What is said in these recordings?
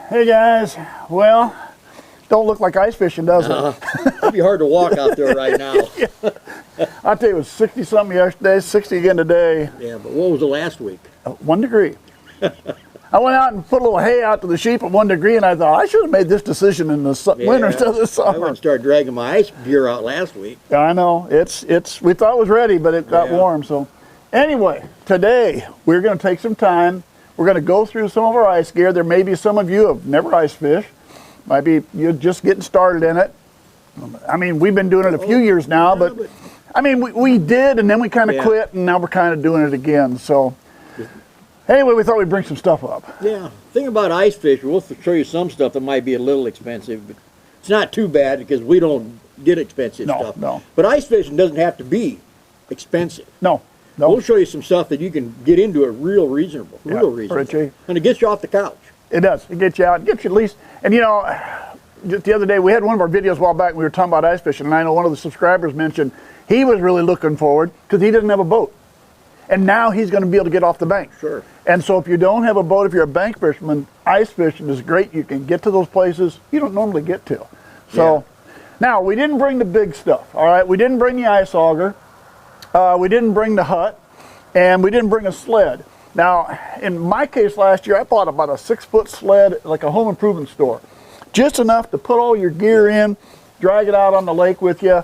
Hey guys, well, don't look like ice fishing, does it? It'd be hard to walk out there right now. I'll tell you, it was 60 something yesterday, 60 again today. Yeah, but what was the last week? 1 degree. I went out and put a little hay out to the sheep at 1 degree, and I thought I should have made this decision in the winter instead of the I summer. went and started dragging my ice gear out last week. Yeah, I know. We thought it was ready, but it got warm. So anyway, today we're going to take some time. We're going to go through some of our ice gear. There may be some of you who have never ice fished. Might be you're just getting started in it. I mean, we've been doing it a few years now, but I mean, we did, and then we kind of quit, and now we're kind of doing it again. So anyway, we thought we'd bring some stuff up. Yeah, thing about ice fishing, we'll show you some stuff that might be a little expensive, but it's not too bad because we don't get expensive stuff. No. But ice fishing doesn't have to be expensive. No. We'll show you some stuff that you can get into it real reasonable, Richie. And it gets you off the couch. It does. It gets you out. It gets you at least, and you know, just the other day we had one of our videos a while back. We were talking about ice fishing, and I know one of the subscribers mentioned he was really looking forward because he doesn't have a boat, and now he's going to be able to get off the bank. Sure. And so if you don't have a boat, if you're a bank fisherman, ice fishing is great. You can get to those places you don't normally get to. So now we didn't bring the big stuff. All right, we didn't bring the ice auger. We didn't bring the hut, and we didn't bring a sled. Now, in my case last year, I bought about a 6-foot sled, like a home improvement store. Just enough to put all your gear in, drag it out on the lake with you.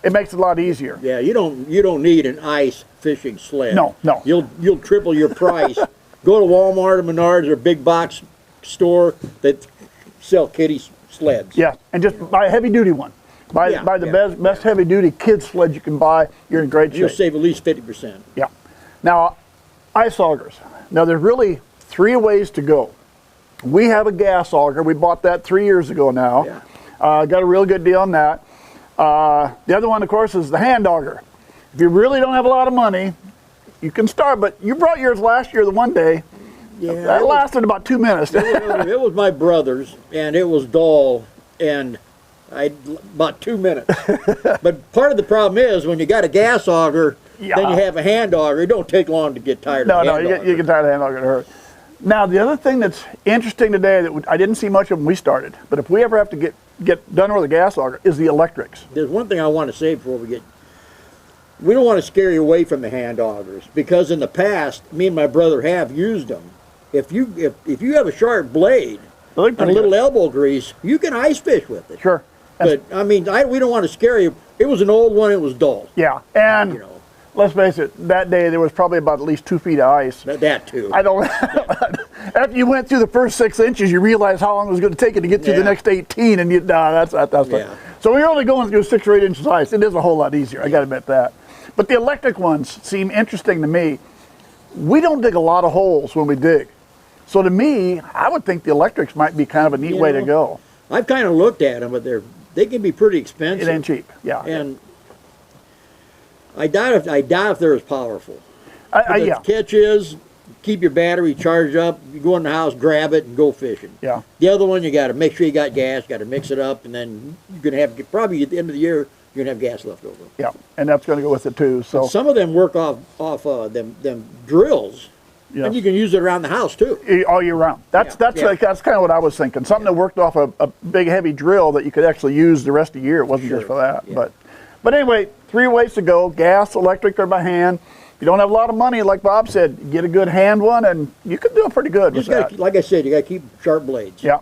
It makes it a lot easier. Yeah, you don't need an ice fishing sled. No. You'll triple your price. Go to Walmart or Menards or a big box store that sell kiddie sleds. Yeah, and just buy a heavy duty one. Buy the best heavy duty kid sled you can buy. You're in great shape. You'll save at least 50%. Yeah. Now, ice augers. Now, there's really 3 ways to go. We have a gas auger. We bought that 3 years ago now. Yeah. Got a real good deal on that. The other one, of course, is the hand auger. If you really don't have a lot of money, you can start, but you brought yours last year the one day. Yeah, that lasted about 2 minutes. It was my brother's, and it was dull, and about 2 minutes. But part of the problem is when you got a gas auger, then you have a hand auger. It don't take long to get tired of hand auger. You get tired of hand auger. It hurt. Now, the other thing that's interesting today that I didn't see much of when we started, but if we ever have to get done with a gas auger, is the electrics. There's one thing I want to say before we don't want to scare you away from the hand augers, because in the past, me and my brother have used them. If you have a sharp blade and a little elbow grease, you can ice fish with it. Sure. But I mean, we don't want to scare you. It was an old one. It was dull. Yeah, and let's face it. That day there was probably about at least 2 feet of ice. That too. I don't. After you went through the first 6 inches, you realized how long it was going to take you to get through the next 18, and that's So we're only going through 6 or 8 inches of ice. It is a whole lot easier. I got to admit that. But the electric ones seem interesting to me. We don't dig a lot of holes when we dig, so to me, I would think the electrics might be kind of a neat way to go. I've kind of looked at them, but they can be pretty expensive. It ain't cheap, yeah. And I doubt if they're as powerful. The catch is, keep your battery charged up. You go in the house, grab it, and go fishing. Yeah. The other one, you got to make sure you got gas. Got to mix it up, and then you're gonna have probably at the end of the year you're gonna have gas left over. Yeah, and that's gonna go with it too. So some of them work off them drills. Yes. And you can use it around the house too. All year round. That's kind of what I was thinking. Something that worked off a big heavy drill that you could actually use the rest of the year. It wasn't just for that. Yeah. But anyway, 3 ways to go: gas, electric, or by hand. If you don't have a lot of money, like Bob said, get a good hand one, and you can do it pretty good with that. Like I said, you got to keep sharp blades. Yeah.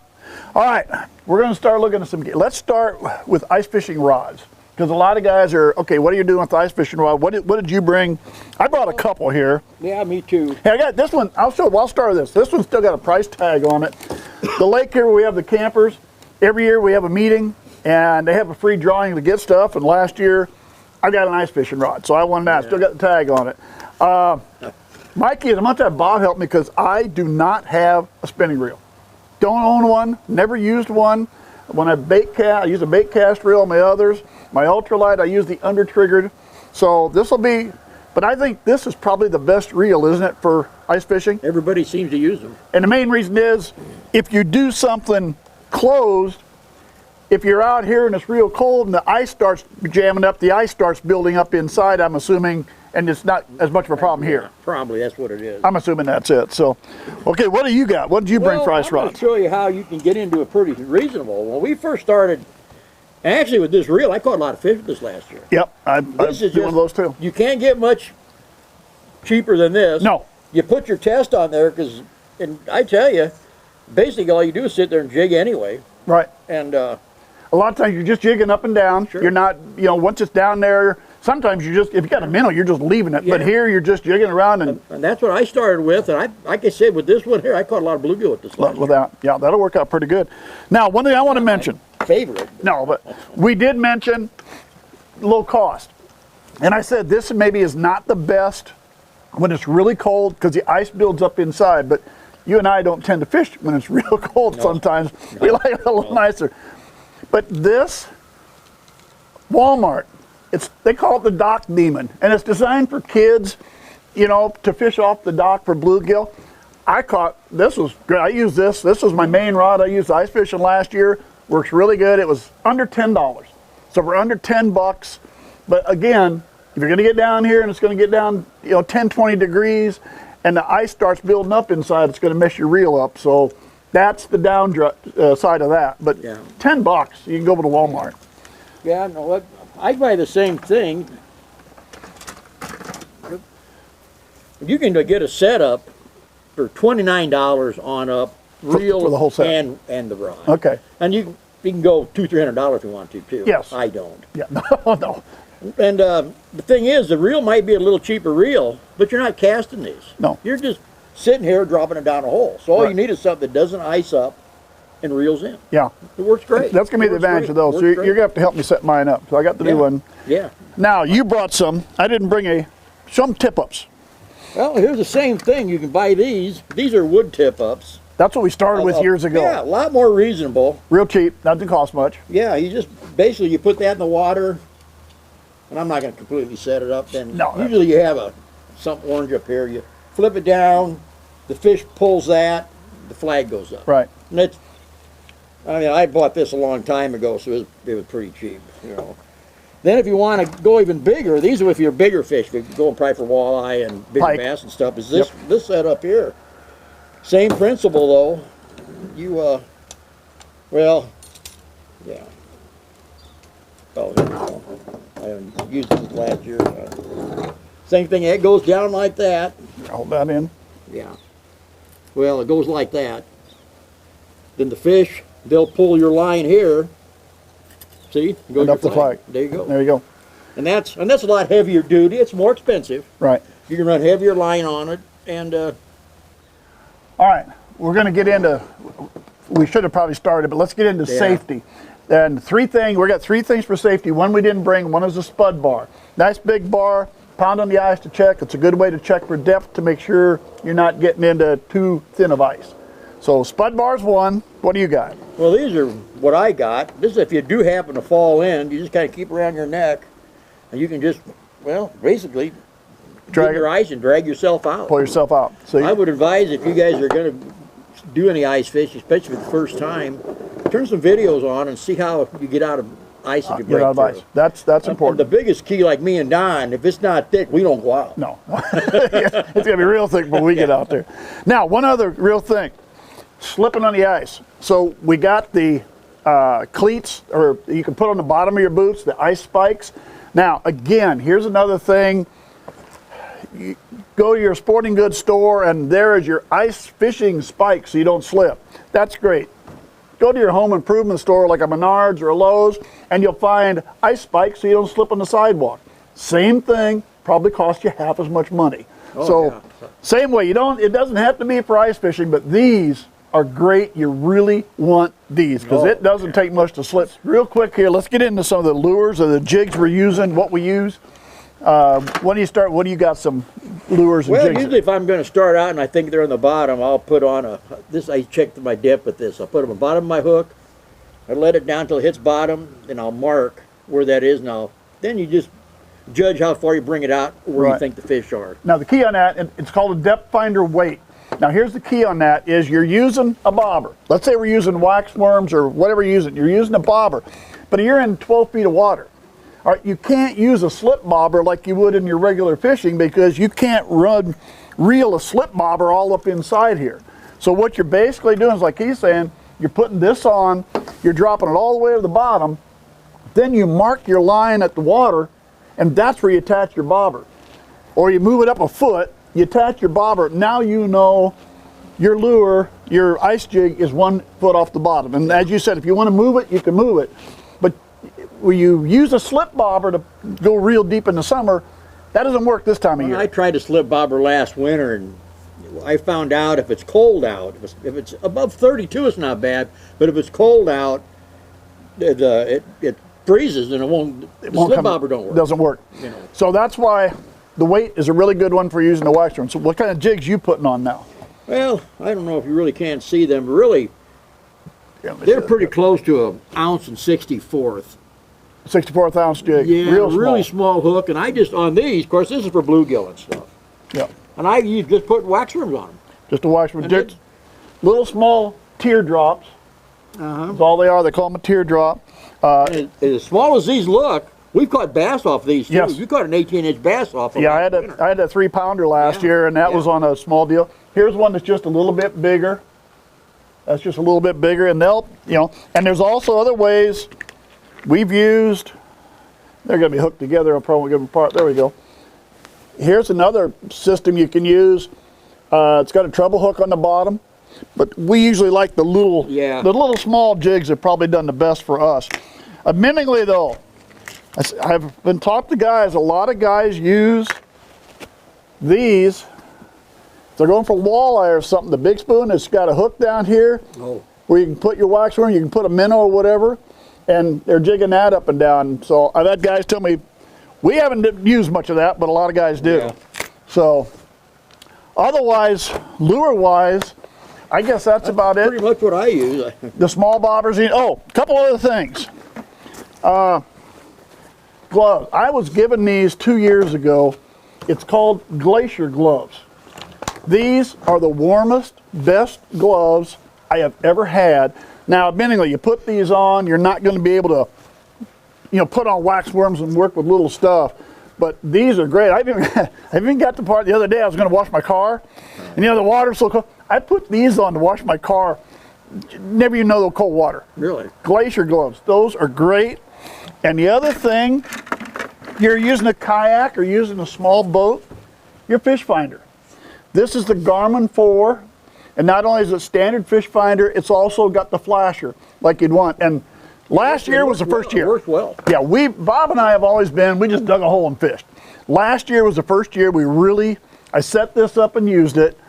All right, we're going to start looking at some. Let's start with ice fishing rods. Because a lot of guys are, okay, what are you doing with the ice fishing rod? What did you bring? I brought a couple here. Yeah, me too. Hey, I got this one. I'll start with this. This one's still got a price tag on it. The lake here, we have the campers. Every year we have a meeting, and they have a free drawing to get stuff. And last year, I got an ice fishing rod, so I won that. Still got the tag on it. Mikey, I'm going to have Bob help me because I do not have a spinning reel. Don't own one, never used one. When I bait cast, I use a bait cast reel on my others. My ultralight, I use the under triggered. So this will be, but I think this is probably the best reel, isn't it, for ice fishing? Everybody seems to use them. And the main reason is, if you do something closed, if you're out here and it's real cold and the ice starts jamming up, the ice starts building up inside, I'm assuming, and it's not as much of a problem here. Probably that's what it is. I'm assuming that's it. So, okay, what do you got? What did you bring for ice I'm gonna rods? show you how you can get into a pretty reasonable. When we first started, and actually with this reel, I caught a lot of fish with this last year. Yep, I'm This is doing one of those too. You can't get much cheaper than this. No, You put your test on there because, and I tell you, basically all you do is sit there and jig anyway. right. And A lot of times you're just jigging up and down. Sure. You're not, you know, once it's down there, sometimes you just, if you got a minnow, you're just leaving it. But Yeah. here you're just jigging around and that's what I started with. And I, like I said, with this one here, I caught a lot of bluegill with this last year. without, yeah, that'll work out pretty good. Now, one thing I want to mention, Favorite. no, but we did mention low cost. And I said this maybe is not the best when it's really cold because the ice builds up inside. But you and I don't tend to fish when it's real cold sometimes. We like it a little nicer. But this, Walmart, they call it the Dock Demon. And it's designed for kids, you know, to fish off the dock for bluegill. I caught, this was great. I used this. This was my main rod I used ice fishing last year. Works really good. It was under $10. So we're under 10 bucks. But again, if you're going to get down here and it's going to get down, you know, 10, 20 degrees and the ice starts building up inside, it's going to mess your reel up. So that's the down side of that. But Yeah. 10 bucks, you can go over to Walmart. Yeah, no, what I buy the same thing. You can get a setup for $29 on up, reel for the whole set. and the rod. Okay. And you can go $200-300 if you want to too. Yes. I don't. Yeah. No, no. And the thing is, the reel might be a little cheaper reel, but you're not casting these. No. You're just sitting here dropping it down a hole. So all Right. you need is something that doesn't ice up and reels in. Yeah. It works great. That's going to be the It works advantage great. of those. So Works you're great. going to have to help me set mine up. So I got the new Yeah. one. Yeah. Now, you brought some. I didn't bring some tip-ups. Well, here's the same thing. You can buy these. These are wood tip-ups. That's what we started with years ago. Yeah, a lot more reasonable. Real cheap. Doesn't cost much. Yeah, you just basically you put that in the water, and I'm not going to completely set it up. Then No, usually you have some orange up here. You flip it down, the fish pulls that, the flag goes up. Right. And it's, I mean, I bought this a long time ago, so it was pretty cheap. You know. Then if you want to go even bigger, these are if you're bigger fish. If you're going probably for walleye and bigger Pike. bass and stuff. Is this setup here? Same principle though. You well, yeah. Oh, here we go. I haven't used this last year. Same thing. It goes down like that. Hold that in. Yeah. Well, it goes like that. Then the fish, they'll pull your line here. See? Goes And your up the flag. There you go. There you go. And that's a lot heavier duty. It's more expensive. Right. You can run heavier line on it, and All right. We're going to get into, we should have probably started, but let's get into Yeah. safety. And we got three things for safety. One we didn't bring. One is a spud bar. Nice big bar, pound on the ice to check. It's a good way to check for depth to make sure you're not getting into too thin of ice. So spud bar's one. What do you got? well, these are what I got. This is if you do happen to fall in, you just kind of keep around your neck, and you can just, well, basically Drag get your it, ice and drag yourself out. pull yourself out. So I would advise if you guys are going to do any ice fish, especially for the first time, turn some videos on and see how you get out of ice if you break get out of through. ice. That's And the important. biggest key, like me and Don, if it's not thick, we don't go out. No. It's going to be real thick when we get out there. Now, one other real thing. Slipping on the ice. So we got the cleats, or you can put on the bottom of your boots, the ice spikes. Now, again, here's another thing. You go to your sporting goods store and there is your ice fishing spike so you don't slip. That's great. Go to your home improvement store like a Menards or a Lowe's and you'll find ice spikes so you don't slip on the sidewalk. Same thing, probably cost you half as much money. Oh, So yeah. same way, it doesn't have to be for ice fishing, but these are great. You really want these because Oh, it doesn't take much to slip. Real quick here, let's get into some of the lures or the jigs we're using, what we use. When do you start? What do you got? Some lures and Well, jigs? usually if I'm going to start out and I think they're on the bottom, I'll put on I check my depth with this. I'll put them on the bottom of my hook. I let it down until it hits bottom, then I'll mark where that is. Now, then you just judge how far you bring it out, where you Right. think the fish are. Now the key on that, it's called a depth finder weight. Now here's the key on that is you're using a bobber. Let's say we're using wax worms or whatever you're using. You're using a bobber, but you're in 12 feet of water. All right, you can't use a slip bobber like you would in your regular fishing because you can't reel a slip bobber all up inside here. So what you're basically doing is, like he's saying, you're putting this on, you're dropping it all the way to the bottom, then you mark your line at the water, and that's where you attach your bobber. Or you move it up a foot, you attach your bobber, now you know your lure, your ice jig is 1 foot off the bottom. And as you said, if you want to move it, you can move it. But when you use a slip bobber to go real deep in the summer, that doesn't work this time of year. I tried a slip bobber last winter, and I found out if it's cold out, if it's above 32, it's not bad. But if it's cold out, it freezes and the slip bobber don't work. Doesn't work. You know. So that's why the weight is a really good one for using the wax worm. So what kind of jigs you putting on now? Well, I don't know if you really can't see them. Really, Yeah, let me they're see. pretty close to an ounce and 64th. 64th ounce jig. Yeah, real really small. small hook. And I just, on these, of course, this is for bluegill and stuff. Yeah, And I just put wax worms on them. just a wax worm And jig. Little small teardrops. That's all they are. They call them a teardrop. And as small as these look, we've caught bass off these too. Yes. You caught an 18-inch bass off of Yeah, I them. had a 3-pounder last year, and that was on a small deal. Here's one that's just a little bit bigger. That's just a little bit bigger, and they'll, and there's also other ways we've used. They're going to be hooked together. I'll probably give them apart. There we go. Here's another system you can use. It's got a treble hook on the bottom, but we usually like the little small jigs have probably done the best for us. Admittingly, though, I've been talking to guys. A lot of guys use these. If they're going for walleye or something, the big spoon has got a hook down here where you can put your wax worm, you can put a minnow or whatever, and they're jigging that up and down. So I've had guys tell me, we haven't used much of that, but a lot of guys do. Yeah. So otherwise, lure-wise, I guess that's about it. Pretty much what I use. The small bobbers. Oh, a couple other things. Gloves. I was given these 2 years ago. It's called Glacier gloves. These are the warmest, best gloves I have ever had. Now, admittingly, you put these on, you're not going to be able to, put on wax worms and work with little stuff. But these are great. I even got the part the other day. I was going to wash my car, and the water's so cold. I put these on to wash my car. Never even know the cold water. Really? Glacier gloves. Those are great. And the other thing, you're using a kayak or using a small boat, your fish finder. This is the Garmin 4, and not only is it standard fish finder, it's also got the flasher like you'd want. And last year was the first year. It worked well. Yeah, Bob and I have always been, we just dug a hole and fished. Last year was the first year I set this up and used it.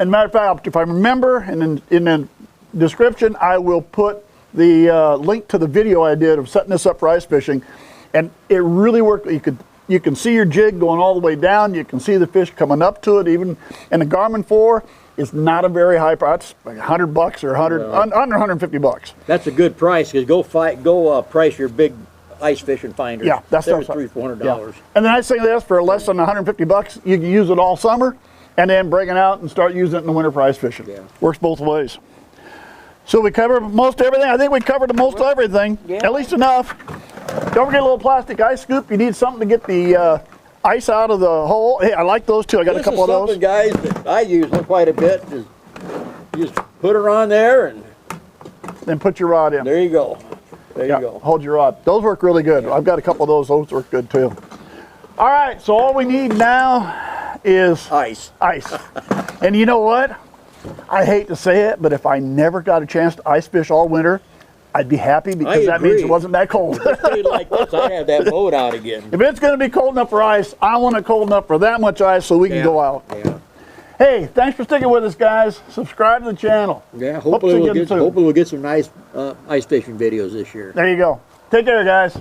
And matter of fact, if I remember, and in the description, I will put the link to the video I did of setting this up for ice fishing. And it really worked. You can see your jig going all the way down. You can see the fish coming up to it. And the Garmin 4 is not a very high price. It's like $100 or under $150. That's a good price, because go price your big ice fishing finder. Yeah, that's they're $300, $400. Yeah. And then I say this, for less than $150, you can use it all summer, and then break it out and start using it in the winter for ice fishing. Yeah. Works both ways. So we covered most everything. I think we covered most everything, at least enough. Don't forget a little plastic ice scoop. You need something to get the ice out of the hole. Hey, I like those too. I got a couple of those. Guys, that I use quite a bit. You just put her on there, and Then put your rod in. there you go. There Yeah, you go. hold your rod. Those work really good. I've got a couple of those. Those work good too. All right, so all we need now is Ice. ice. And you know what? I hate to say it, but if I never got a chance to ice fish all winter, I'd be happy, because that means it wasn't that cold. If it stayed like this, I'd have that boat out again. If it's going to be cold enough for ice, I want it cold enough for that much ice so we can go out. Yeah. Hey, thanks for sticking with us, guys. Subscribe to the channel. Yeah. Hope to Hopefully get soon. we'll get some nice ice fishing videos this year. There you go. Take care, guys.